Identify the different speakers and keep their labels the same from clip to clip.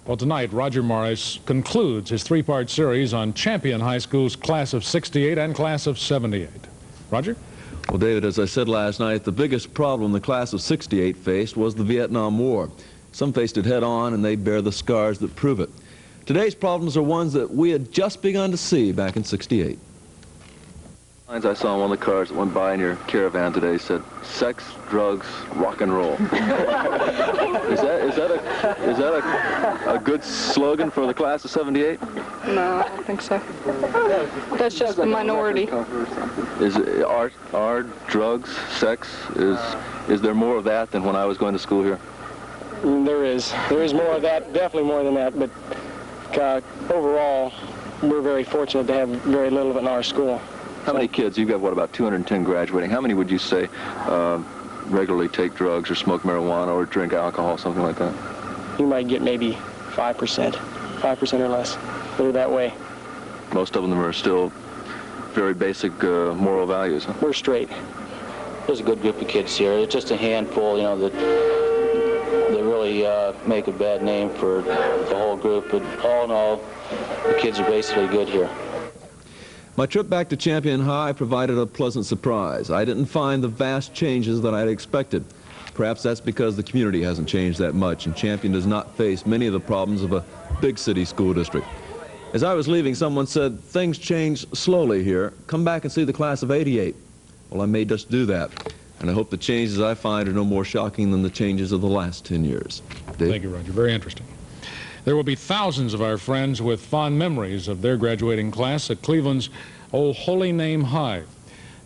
Speaker 1: Well, tonight, Roger Morris concludes his three-part series on Champion High School's class of '68 and class of '78. Roger?
Speaker 2: Well, David, as I said last night, the biggest problem the class of '68 faced was the Vietnam War. Some faced it head-on, and they bear the scars that prove it. Today's problems are ones that we had just begun to see back in '68. Lines I saw on one of the cars that went by in your caravan today said, "Sex, drugs, rock and roll." Is that a good slogan for the class of '78?
Speaker 3: No, I don't think so. That's just the minority.
Speaker 2: Is art, drugs, sex? Is there more of that than when I was going to school here?
Speaker 4: There is more of that, definitely more than that, but overall, we're very fortunate to have very little of it in our school.
Speaker 2: How many kids? You've got, what, about 210 graduating. How many would you say regularly take drugs or smoke marijuana or drink alcohol, something like that?
Speaker 4: You might get maybe 5% or less that are that way.
Speaker 2: Most of them are still very basic moral values, huh?
Speaker 4: We're straight.
Speaker 5: There's a good group of kids here. It's just a handful, you know, that they really make a bad name for the whole group. But all in all, the kids are basically good here.
Speaker 2: My trip back to Champion High provided a pleasant surprise. I didn't find the vast changes that I'd expected. Perhaps that's because the community hasn't changed that much, and Champion does not face many of the problems of a big city school district. As I was leaving, someone said, "Things change slowly here. Come back and see the class of '88. Well, I may just do that, and I hope the changes I find are no more shocking than the changes of the last 10 years. Dave?
Speaker 1: Thank you, Roger. Very interesting. There will be thousands of our friends with fond memories of their graduating class at Cleveland's Old Holy Name High.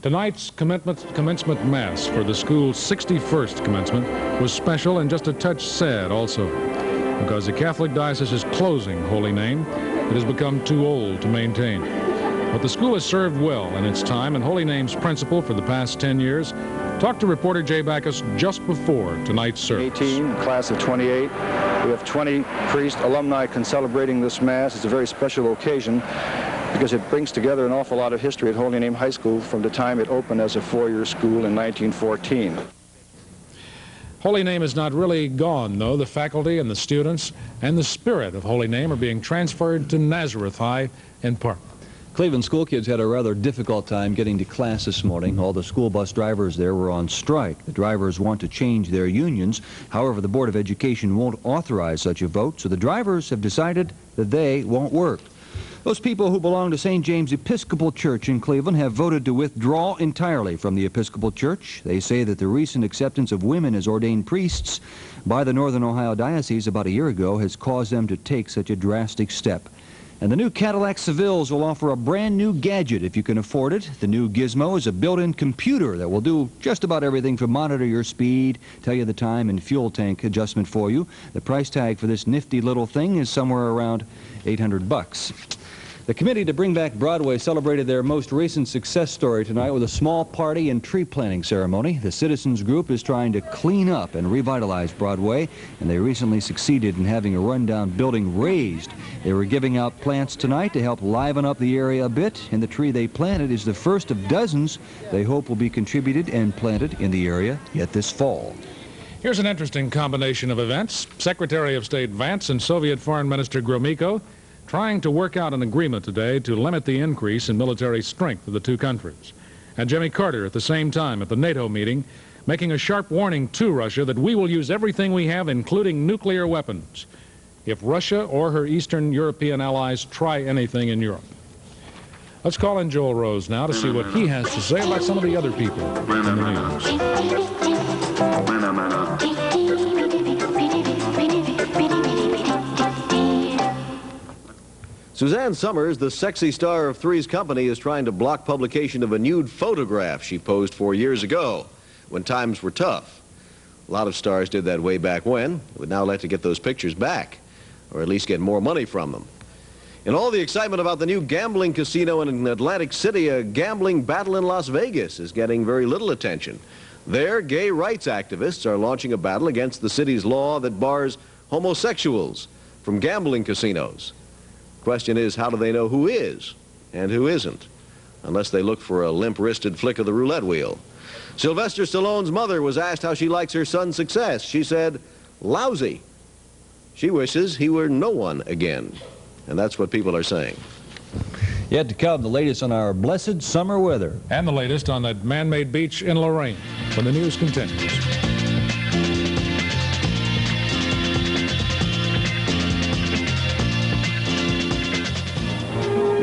Speaker 1: Tonight's commencement mass for the school's 61st commencement was special and just a touch sad also, because the Catholic Diocese is closing Holy Name. It has become too old to maintain. But the school has served well in its time, and Holy Name's principal for the past 10 years talked to reporter Jay Backus just before tonight's service.
Speaker 6: 18, class of '28. We have 20 priest alumni celebrating this Mass. It's a very special occasion because it brings together an awful lot of history at Holy Name High School from the time it opened as a four-year school in 1914.
Speaker 1: Holy Name is not really gone, though. The faculty and the students and the spirit of Holy Name are being transferred to Nazareth High in part.
Speaker 7: Cleveland school kids had a rather difficult time getting to class this morning. All the school bus drivers there were on strike. The drivers want to change their unions. However, the Board of Education won't authorize such a vote, so the drivers have decided that they won't work. Those people who belong to St. James Episcopal Church in Cleveland have voted to withdraw entirely from the Episcopal Church. They say that the recent acceptance of women as ordained priests by the Northern Ohio Diocese about a year ago has caused them to take such a drastic step. And the new Cadillac Sevilles will offer a brand new gadget if you can afford it. The new Gizmo is a built-in computer that will do just about everything from monitor your speed, tell you the time, and fuel tank adjustment for you. The price tag for this nifty little thing is somewhere around $800. The committee to bring back Broadway celebrated their most recent success story tonight with a small party and tree planting ceremony. The citizens group is trying to clean up and revitalize Broadway, and they recently succeeded in having a rundown building raised. They were giving out plants tonight to help liven up the area a bit, and the tree they planted is the first of dozens they hope will be contributed and planted in the area yet this fall.
Speaker 1: Here's an interesting combination of events. Secretary of State Vance and Soviet Foreign Minister Gromyko trying to work out an agreement today to limit the increase in military strength of the two countries. And Jimmy Carter at the same time at the NATO meeting making a sharp warning to Russia that we will use everything we have, including nuclear weapons, if Russia or her Eastern European allies try anything in Europe. Let's call in Joel Rose now to see what he has to say about some of the other people in the news.
Speaker 8: Suzanne Summers, the sexy star of Three's Company, is trying to block publication of a nude photograph she posed 4 years ago when times were tough. A lot of stars did that way back when. Would now like to get those pictures back, or at least get more money from them. In all the excitement about the new gambling casino in Atlantic City, a gambling battle in Las Vegas is getting very little attention. There, gay rights activists are launching a battle against the city's law that bars homosexuals from gambling casinos. Question is, how do they know who is and who isn't, unless they look for a limp-wristed flick of the roulette wheel? Sylvester Stallone's mother was asked how she likes her son's success. She said, lousy. She wishes he were no one again. And that's what people are saying.
Speaker 7: Yet to come, the latest on our blessed summer weather.
Speaker 1: And the latest on that man-made beach in Lorraine when the news continues.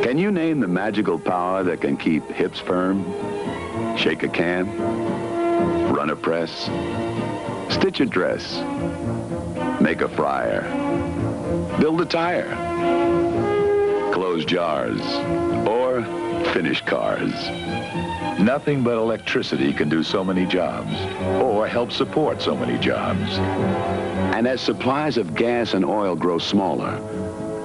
Speaker 9: Can you name the magical power that can keep hips firm, shake a can, run a press, stitch a dress, make a fryer, build a tire, close jars, or finish cars? Nothing but electricity can do so many jobs, or help support so many jobs. And as supplies of gas and oil grow smaller,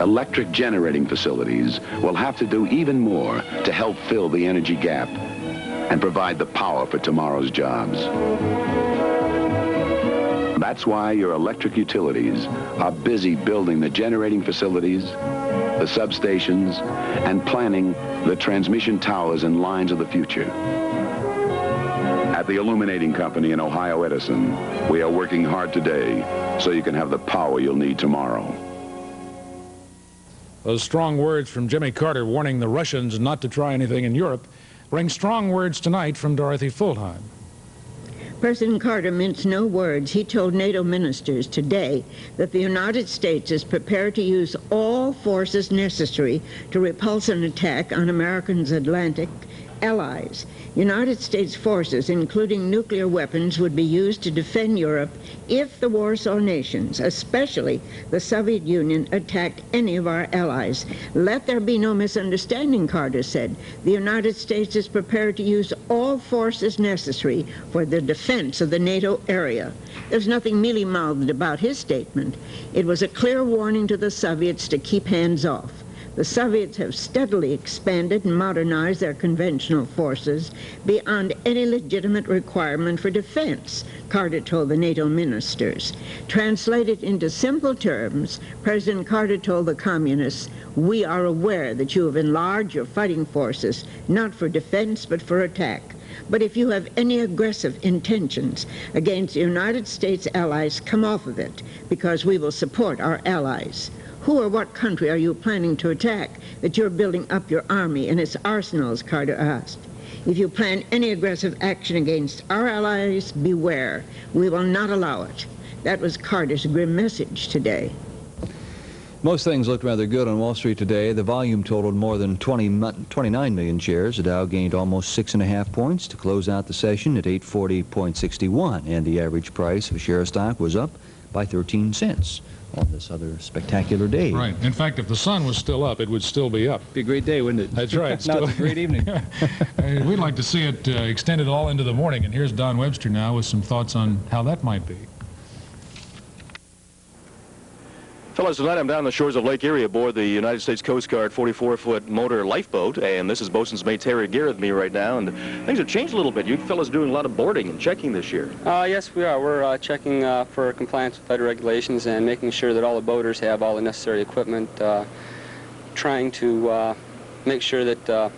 Speaker 9: electric generating facilities will have to do even more to help fill the energy gap and provide the power for tomorrow's jobs. That's why your electric utilities are busy building the generating facilities, the substations, and planning the transmission towers and lines of the future. At the Illuminating Company in Ohio Edison, we are working hard today so you can have the power you'll need tomorrow.
Speaker 1: Those strong words from Jimmy Carter warning the Russians not to try anything in Europe bring strong words tonight from Dorothy Fuldheim.
Speaker 10: President Carter minced no words. He told NATO ministers today that the United States is prepared to use all forces necessary to repulse an attack on America's Atlantic allies. United States forces, including nuclear weapons, would be used to defend Europe if the Warsaw nations, especially the Soviet Union, attacked any of our allies. Let there be no misunderstanding, Carter said. The United States is prepared to use all forces necessary for the defense of the NATO area. There's nothing mealy-mouthed about his statement. It was a clear warning to the Soviets to keep hands off. The Soviets have steadily expanded and modernized their conventional forces beyond any legitimate requirement for defense, Carter told the NATO ministers. Translated into simple terms, President Carter told the communists, "We are aware that you have enlarged your fighting forces, not for defense, but for attack. But if you have any aggressive intentions against the United States allies, come off of it, because we will support our allies." Who or what country are you planning to attack that you're building up your army and its arsenals, Carter asked. If you plan any aggressive action against our allies, beware. We will not allow it. That was Carter's grim message today.
Speaker 7: Most things looked rather good on Wall Street today. The volume totaled more than 29 million shares. The Dow gained almost 6.5 points to close out the session at 840.61, and the average price of a share of stock was up by 13 cents. On this other spectacular day.
Speaker 1: Right. In fact, if the sun was still up, it would still be up.
Speaker 7: Be a great day, wouldn't it?
Speaker 1: That's right.
Speaker 7: No, it's a great evening.
Speaker 1: We'd like to see it extended all into the morning. And here's Don Webster now with some thoughts on how that might be.
Speaker 11: Fellas, tonight I'm down the shores of Lake Erie aboard the United States Coast Guard 44-foot motor lifeboat, and this is Boatswain's Mate Terry Gear with me right now, and things have changed a little bit. You fellas doing a lot of boarding and checking this year.
Speaker 12: Yes, we are. We're checking for compliance with federal regulations and making sure that all the boaters have all the necessary equipment, trying to make sure that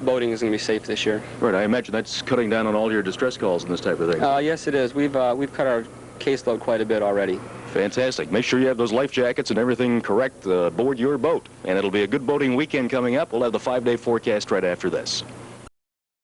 Speaker 12: boating is going to be safe this year.
Speaker 11: Right, I imagine that's cutting down on all your distress calls and this type of thing.
Speaker 12: Yes, it is. We've cut our caseload quite a bit already.
Speaker 11: Fantastic. Make sure you have those life jackets and everything correct aboard your boat. And it'll be a good boating weekend coming up. We'll have the 5-day forecast right after this.